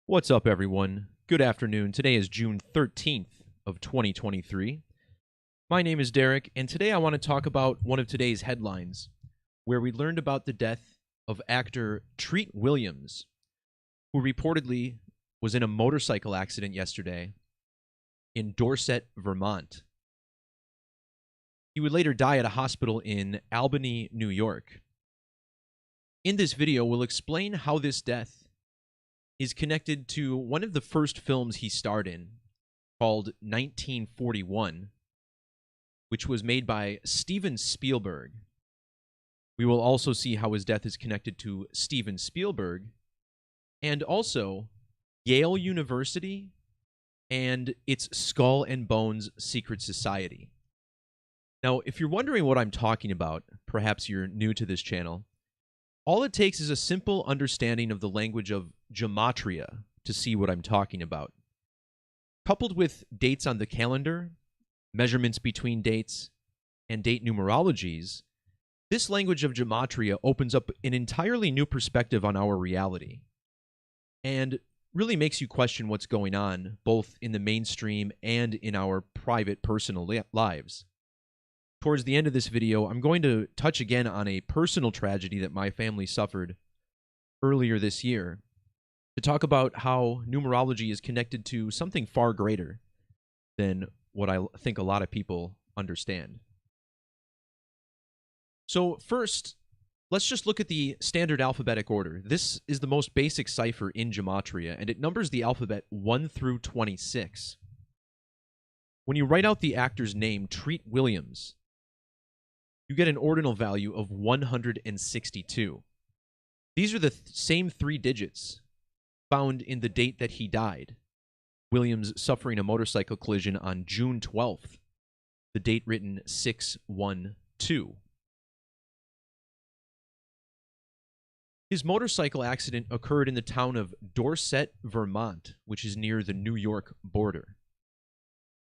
What's up, everyone? Good afternoon. Today is June 13th of 2023. My name is Derek, and today I want to talk about one of today's headlines, where we learned about the death of actor Treat Williams, who reportedly was in a motorcycle accident yesterday in Dorset, Vermont. He would later die at a hospital in Albany, New York. In this video, we'll explain how this death is connected to one of the first films he starred in, called 1941, which was made by Steven Spielberg. We will also see how his death is connected to Steven Spielberg, and also Yale University and its Skull and Bones Secret Society. Now, if you're wondering what I'm talking about, perhaps you're new to this channel, all it takes is a simple understanding of the language of Gematria to see what I'm talking about. Coupled with dates on the calendar, measurements between dates, and date numerologies, this language of Gematria opens up an entirely new perspective on our reality and really makes you question what's going on, both in the mainstream and in our private, personal lives. Towards the end of this video, I'm going to touch again on a personal tragedy that my family suffered earlier this year to talk about how numerology is connected to something far greater than what I think a lot of people understand. So first, let's just look at the standard alphabetic order. This is the most basic cipher in Gematria, and it numbers the alphabet 1 through 26. When you write out the actor's name, Treat Williams, you get an ordinal value of 162. These are the same three digits found in the date that he died. Williams suffering a motorcycle collision on June 12th, the date written 612. His motorcycle accident occurred in the town of Dorset, Vermont, which is near the New York border.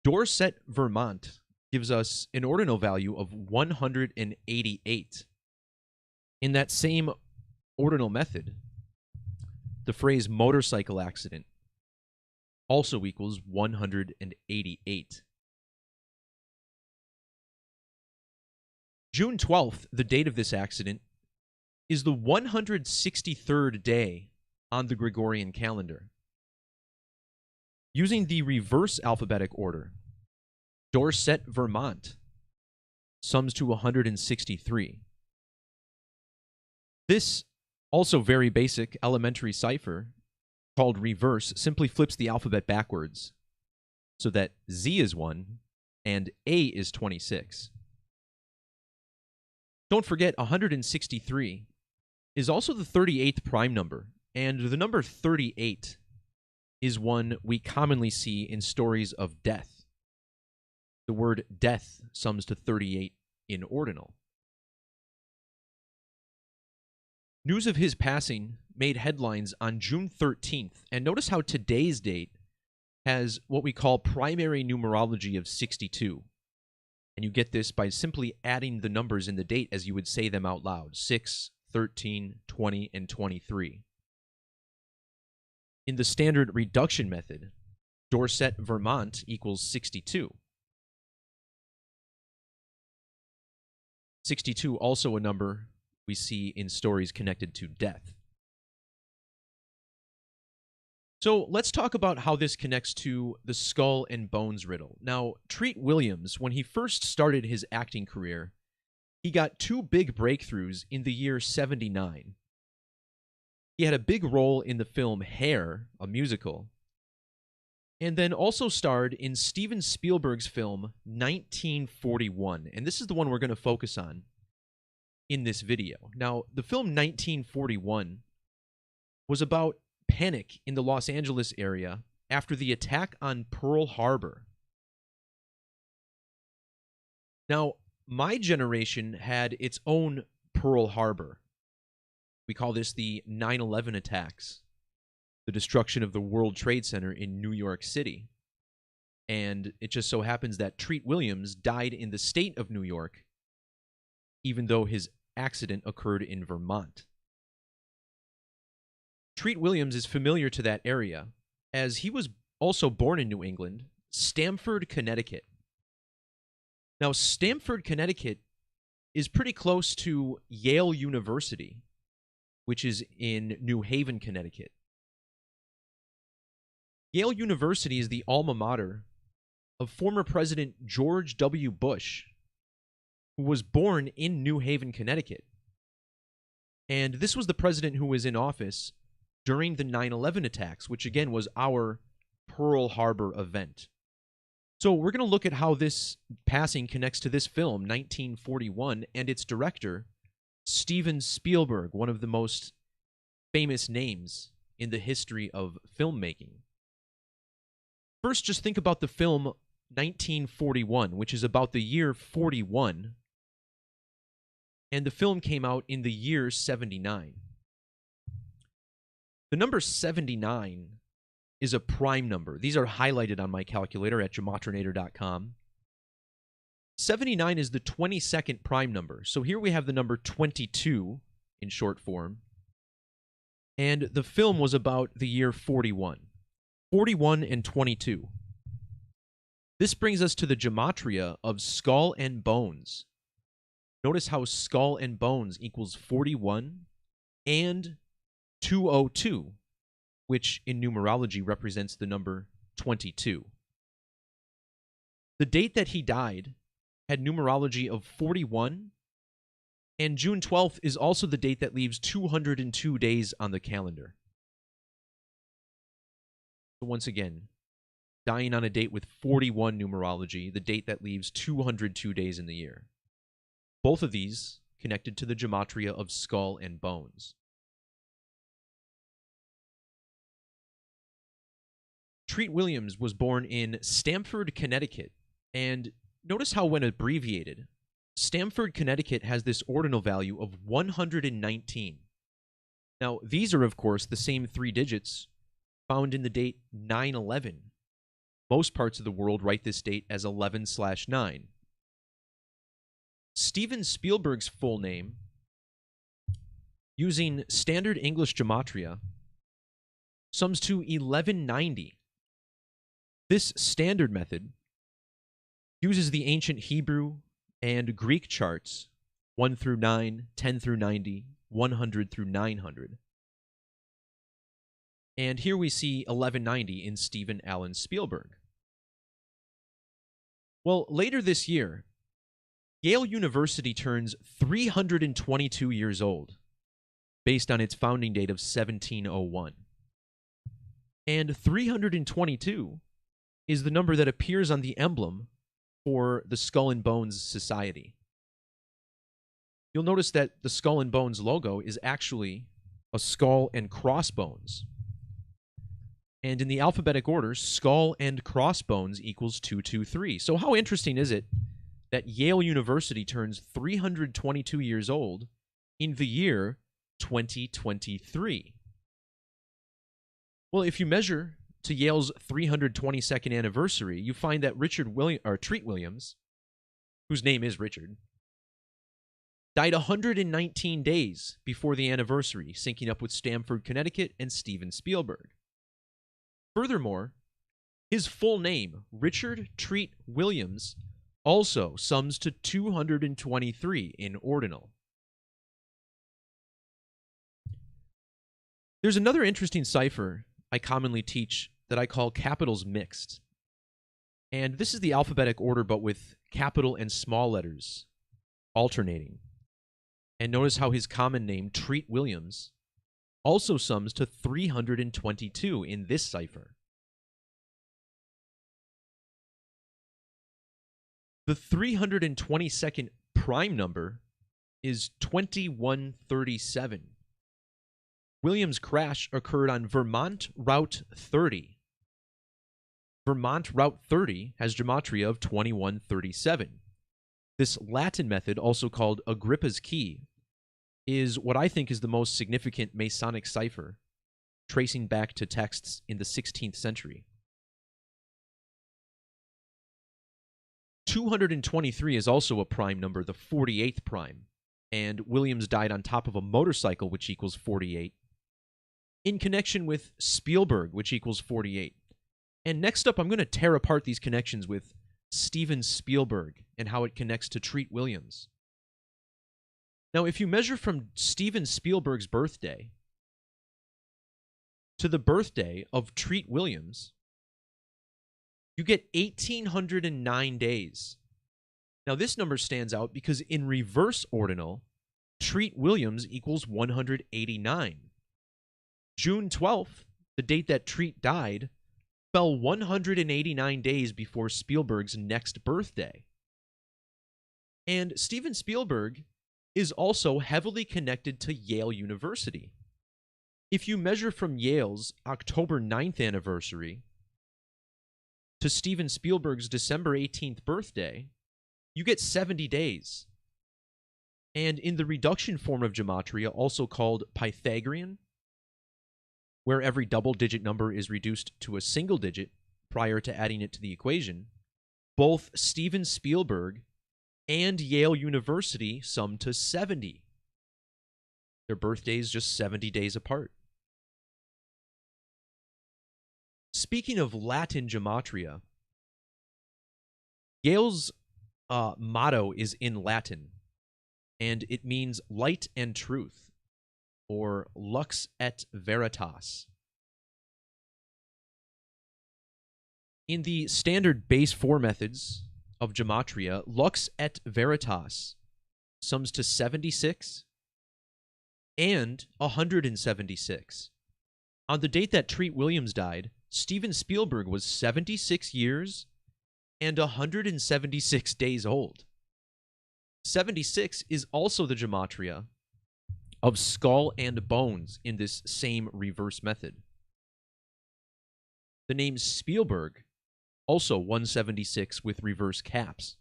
Dorset, Vermont gives us an ordinal value of 188. In that same ordinal method, the phrase motorcycle accident also equals 188. June 12th, the date of this accident, is the 163rd day on the Gregorian calendar. Using the reverse alphabetic order, Dorset, Vermont sums to 163. This also very basic elementary cipher called reverse simply flips the alphabet backwards so that Z is 1 and A is 26. Don't forget, 163 is also the 38th prime number, and the number 38 is one we commonly see in stories of death. The word death sums to 38 in ordinal. News of his passing made headlines on June 13th, and notice how today's date has what we call primary numerology of 62. And you get this by simply adding the numbers in the date as you would say them out loud: 6, 13, 20, and 23. In the standard reduction method, Dorset, Vermont equals 62. 62, also a number we see in stories connected to death. So let's talk about how this connects to the Skull and Bones riddle. Now, Treat Williams, when he first started his acting career, he got two big breakthroughs in the year 79. He had a big role in the film Hair, a musical, and then also starred in Steven Spielberg's film 1941. And this is the one we're going to focus on in this video. Now, the film 1941 was about panic in the Los Angeles area after the attack on Pearl Harbor. Now, my generation had its own Pearl Harbor. We call this the 9/11 attacks, the destruction of the World Trade Center in New York City. And it just so happens that Treat Williams died in the state of New York, even though his accident occurred in Vermont. Treat Williams is familiar to that area, as he was also born in New England, Stamford, Connecticut. Now, Stamford, Connecticut is pretty close to Yale University, which is in New Haven, Connecticut. Yale University is the alma mater of former President George W. Bush, who was born in New Haven, Connecticut. And this was the president who was in office during the 9/11 attacks, which again was our Pearl Harbor event. So we're going to look at how this passing connects to this film, 1941, and its director, Steven Spielberg, one of the most famous names in the history of filmmaking. First, just think about the film 1941, which is about the year 41, and the film came out in the year 79. The number 79 is a prime number. These are highlighted on my calculator at gematrinator.com. 79 is the 22nd prime number. So here we have the number 22 in short form. And the film was about the year 41. 41 and 22. This brings us to the gematria of skull and bones. Notice how skull and bones equals 41 and 202, which in numerology represents the number 22. The date that he died had numerology of 41, and June 12th is also the date that leaves 202 days on the calendar. So once again, dying on a date with 41 numerology, the date that leaves 202 days in the year. Both of these connected to the gematria of skull and bones. Treat Williams was born in Stamford, Connecticut, and notice how when abbreviated, Stamford, Connecticut has this ordinal value of 119. Now, these are, of course, the same three digits found in the date 9/11. Most parts of the world write this date as 11/9. Steven Spielberg's full name, using standard English gematria, sums to 1190. This standard method uses the ancient Hebrew and Greek charts 1 through 9, 10 through 90, 100 through 900. And here we see 1190 in Steven Allen Spielberg. Well, later this year, Yale University turns 322 years old, based on its founding date of 1701. And 322 is the number that appears on the emblem for the Skull and Bones Society. You'll notice that the Skull and Bones logo is actually a skull and crossbones. And in the alphabetic order, skull and crossbones equals 223. So how interesting is it that Yale University turns 322 years old in the year 2023? Well, if you measure to Yale's 322nd anniversary, you find that Treat Williams, whose name is Richard, died 119 days before the anniversary, syncing up with Stamford, Connecticut, and Steven Spielberg. Furthermore, his full name, Richard Treat Williams, also sums to 223 in ordinal. There's another interesting cipher I commonly teach that I call capitals mixed. And this is the alphabetic order, but with capital and small letters alternating. And notice how his common name, Treat Williams, also sums to 322 in this cipher. The 322nd prime number is 2137. Williams' crash occurred on Vermont Route 30. Vermont Route 30 has gematria of 2137. This Latin method, also called Agrippa's key, is what I think is the most significant Masonic cipher, tracing back to texts in the 16th century. 223 is also a prime number, the 48th prime, and Williams died on top of a motorcycle, which equals 48. in connection with Spielberg, which equals 48. And next up, I'm going to tear apart these connections with Steven Spielberg and how it connects to Treat Williams. Now, if you measure from Steven Spielberg's birthday to the birthday of Treat Williams, you get 1,809 days. Now, this number stands out because in reverse ordinal, Treat Williams equals 189. June 12th, the date that Treat died, fell 189 days before Spielberg's next birthday. And Steven Spielberg is also heavily connected to Yale University. If you measure from Yale's October 9th anniversary to Steven Spielberg's December 18th birthday, you get 70 days. And in the reduction form of Gematria, also called Pythagorean, where every double-digit number is reduced to a single digit prior to adding it to the equation, both Steven Spielberg and Yale University sum to 70. Their birthdays just 70 days apart. Speaking of Latin Gematria, Yale's motto is in Latin, and it means light and truth, or lux et veritas. In the standard base 4 methods of Gematria, lux et veritas sums to 76 and 176. On the date that Treat Williams died, Steven Spielberg was 76 years and 176 days old. 76 is also the Gematria of skull and bones in this same reverse method. The name Spielberg, also 176 with reverse caps.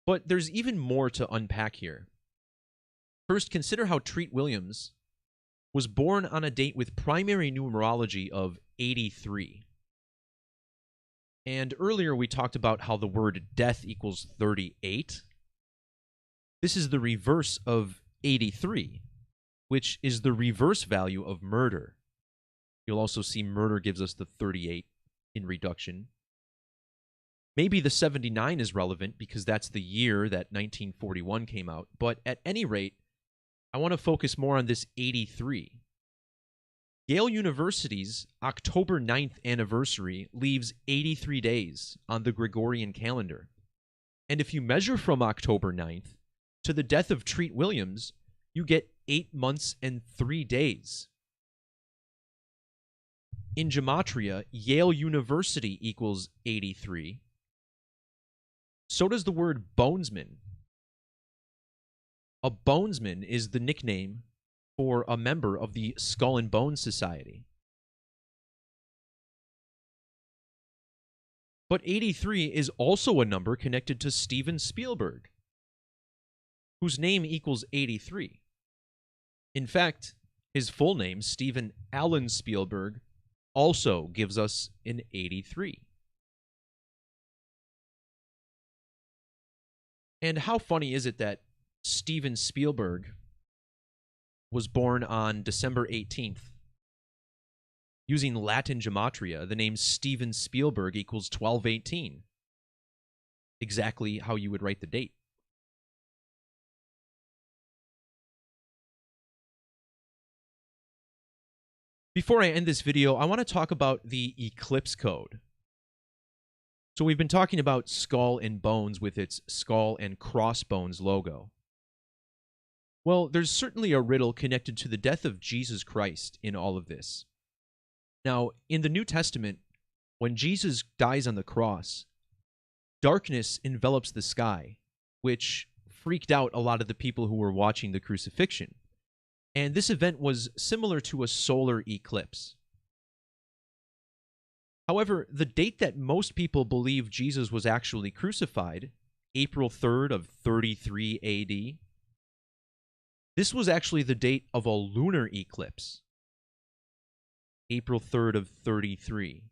But there's even more to unpack here. First, consider how Treat Williams was born on a date with primary numerology of 83. And earlier we talked about how the word death equals 38. This is the reverse of 83, which is the reverse value of murder. You'll also see murder gives us the 38 in reduction. Maybe the 79 is relevant because that's the year that 1941 came out, but at any rate, I want to focus more on this 83. Yale University's October 9th anniversary leaves 83 days on the Gregorian calendar. And if you measure from October 9th to the death of Treat Williams, you get 8 months and 3 days. In Gematria, Yale University equals 83. So does the word bonesman. A bonesman is the nickname for a member of the Skull and Bones Society. But 83 is also a number connected to Steven Spielberg, whose name equals 83. In fact, his full name, Steven Allen Spielberg, also gives us an 83. And how funny is it that Steven Spielberg was born on December 18th? Using Latin Gematria, the name Steven Spielberg equals 1218. Exactly how you would write the date. Before I end this video, I want to talk about the eclipse code. So we've been talking about Skull and Bones with its skull and crossbones logo. Well, there's certainly a riddle connected to the death of Jesus Christ in all of this. Now, in the New Testament, when Jesus dies on the cross, darkness envelops the sky, which freaked out a lot of the people who were watching the crucifixion. And this event was similar to a solar eclipse. However, the date that most people believe Jesus was actually crucified, April 3rd of 33 AD, this was actually the date of a lunar eclipse, April 3rd of 33.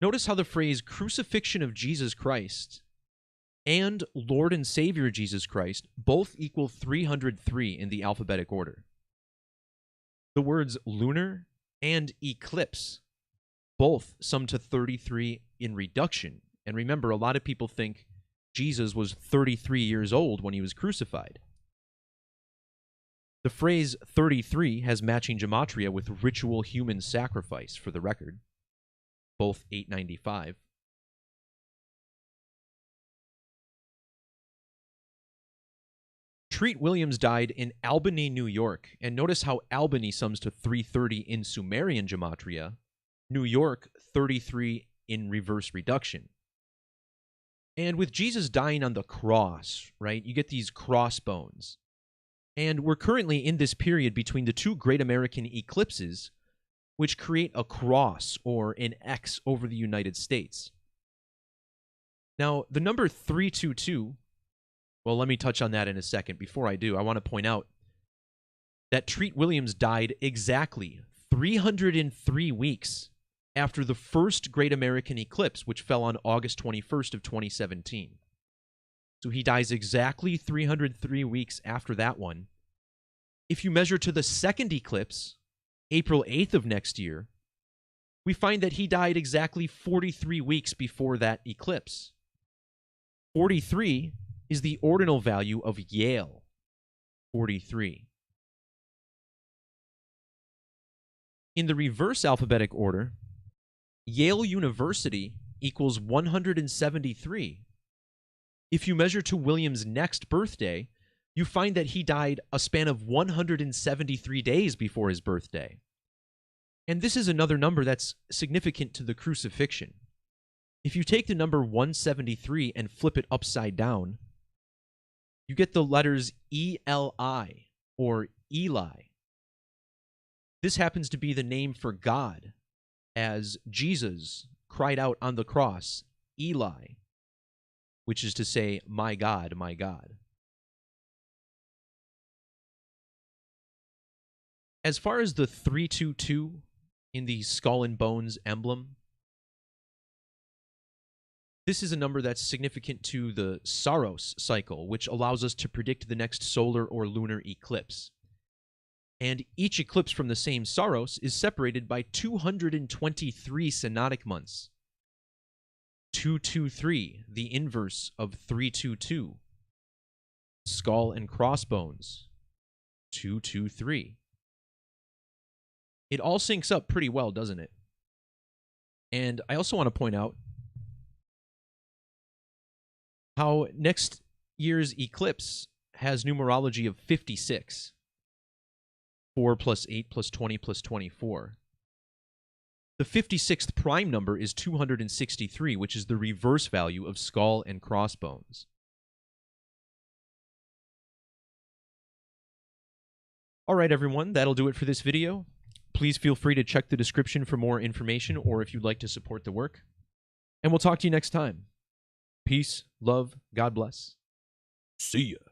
Notice how the phrase crucifixion of Jesus Christ and Lord and Savior Jesus Christ both equal 303 in the alphabetic order. The words lunar and eclipse both sum to 33 in reduction. And remember, a lot of people think Jesus was 33 years old when he was crucified. The phrase 33 has matching gematria with ritual human sacrifice, for the record, both 895. Treat Williams died in Albany, New York, and notice how Albany sums to 330 in Sumerian gematria, New York 33 in reverse reduction. And with Jesus dying on the cross, right, you get these crossbones. And we're currently in this period between the two great American eclipses, which create a cross or an X over the United States. Now, the number 322, well, let me touch on that in a second. Before I do, I want to point out that Treat Williams died exactly 303 weeks after the first great American eclipse, which fell on August 21st of 2017. So he dies exactly 303 weeks after that one. If you measure to the second eclipse, April 8th of next year, we find that he died exactly 43 weeks before that eclipse. 43 is the ordinal value of Yale, 43. In the reverse alphabetic order, Yale University equals 173. If you measure to Williams' next birthday, you find that he died a span of 173 days before his birthday. And this is another number that's significant to the crucifixion. If you take the number 173 and flip it upside down, you get the letters E-L-I, or Eli. This happens to be the name for God, as Jesus cried out on the cross, Eli, which is to say, my God, my God. As far as the 322 in the skull and bones emblem, this is a number that's significant to the Saros cycle, which allows us to predict the next solar or lunar eclipse. And each eclipse from the same Saros is separated by 223 synodic months. 223, the inverse of 322. Skull and crossbones, 223. It all syncs up pretty well, doesn't it? And I also want to point out how next year's eclipse has numerology of 56. 4 plus 8 plus 20 plus 24. The 56th prime number is 263, which is the reverse value of skull and crossbones. All right, everyone, that'll do it for this video. Please feel free to check the description for more information or if you'd like to support the work. And we'll talk to you next time. Peace, love, God bless. See ya.